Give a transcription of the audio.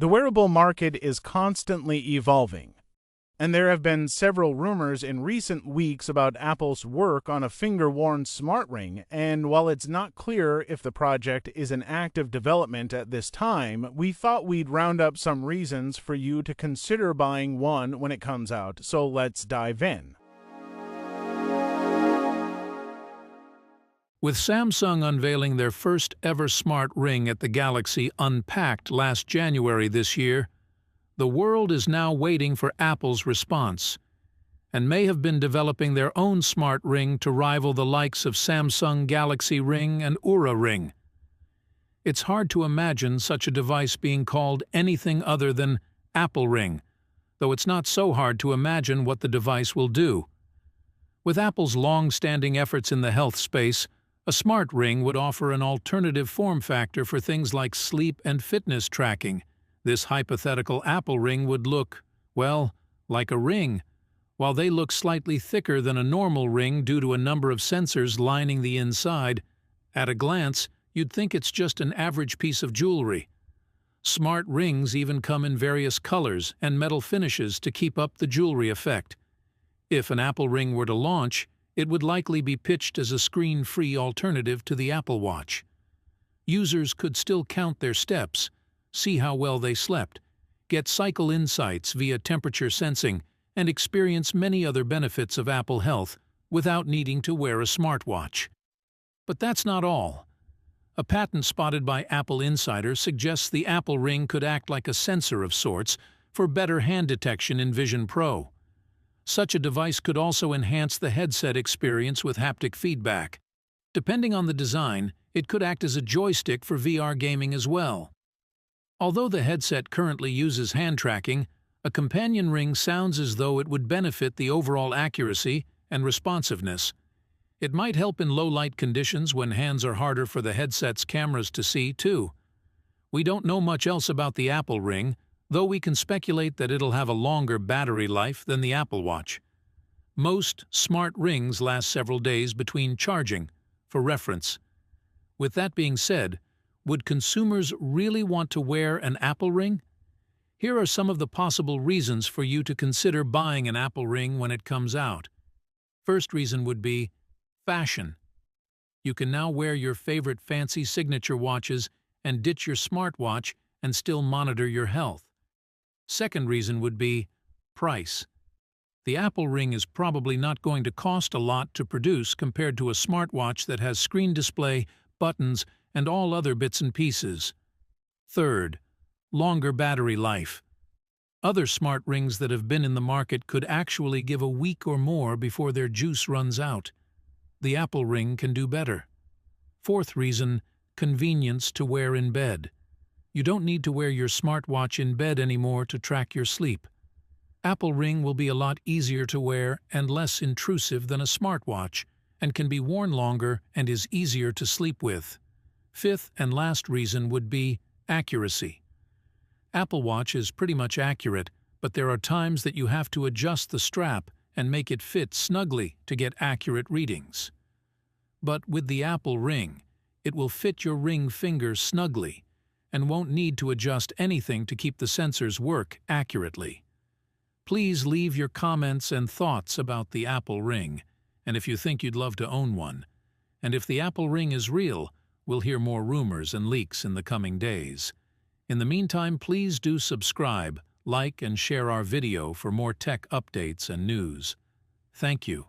The wearable market is constantly evolving, and there have been several rumors in recent weeks about Apple's work on a finger-worn smart ring, and while it's not clear if the project is in active development at this time, we thought we'd round up some reasons for you to consider buying one when it comes out, so let's dive in. With Samsung unveiling their first ever smart ring at the Galaxy Unpacked last January this year, the world is now waiting for Apple's response, and may have been developing their own smart ring to rival the likes of Samsung Galaxy Ring and Oura Ring. It's hard to imagine such a device being called anything other than Apple Ring, though it's not so hard to imagine what the device will do. With Apple's long-standing efforts in the health space, a smart ring would offer an alternative form factor for things like sleep and fitness tracking. This hypothetical Apple ring would look, well, like a ring, while they look slightly thicker than a normal ring due to a number of sensors lining the inside. At a glance, you'd think it's just an average piece of jewelry. Smart rings even come in various colors and metal finishes to keep up the jewelry effect. If an Apple ring were to launch, it would likely be pitched as a screen-free alternative to the Apple Watch. Users could still count their steps, see how well they slept, get cycle insights via temperature sensing, and experience many other benefits of Apple Health without needing to wear a smartwatch. But that's not all. A patent spotted by Apple Insider suggests the Apple Ring could act like a sensor of sorts for better hand detection in Vision Pro. Such a device could also enhance the headset experience with haptic feedback. Depending on the design, it could act as a joystick for VR gaming as well. Although the headset currently uses hand tracking, a companion ring sounds as though it would benefit the overall accuracy and responsiveness. It might help in low-light conditions when hands are harder for the headset's cameras to see, too. We don't know much else about the Apple Ring, though we can speculate that it'll have a longer battery life than the Apple Watch. Most smart rings last several days between charging, for reference. With that being said, would consumers really want to wear an Apple Ring? Here are some of the possible reasons for you to consider buying an Apple Ring when it comes out. First reason would be fashion. You can now wear your favorite fancy signature watches and ditch your smartwatch and still monitor your health. Second reason would be price. The Apple Ring is probably not going to cost a lot to produce compared to a smartwatch that has screen display, buttons, and all other bits and pieces. Third, longer battery life. Other smart rings that have been in the market could actually give a week or more before their juice runs out. The Apple Ring can do better. Fourth reason, convenience to wear in bed. You don't need to wear your smartwatch in bed anymore to track your sleep. Apple Ring will be a lot easier to wear and less intrusive than a smartwatch, and can be worn longer and is easier to sleep with. Fifth and last reason would be accuracy. Apple Watch is pretty much accurate, but there are times that you have to adjust the strap and make it fit snugly to get accurate readings. But with the Apple Ring, it will fit your ring finger snugly, and won't need to adjust anything to keep the sensors work accurately. Please leave your comments and thoughts about the Apple Ring, and if you think you'd love to own one. And if the Apple Ring is real, we'll hear more rumors and leaks in the coming days. In the meantime, please do subscribe, like, and share our video for more tech updates and news. Thank you.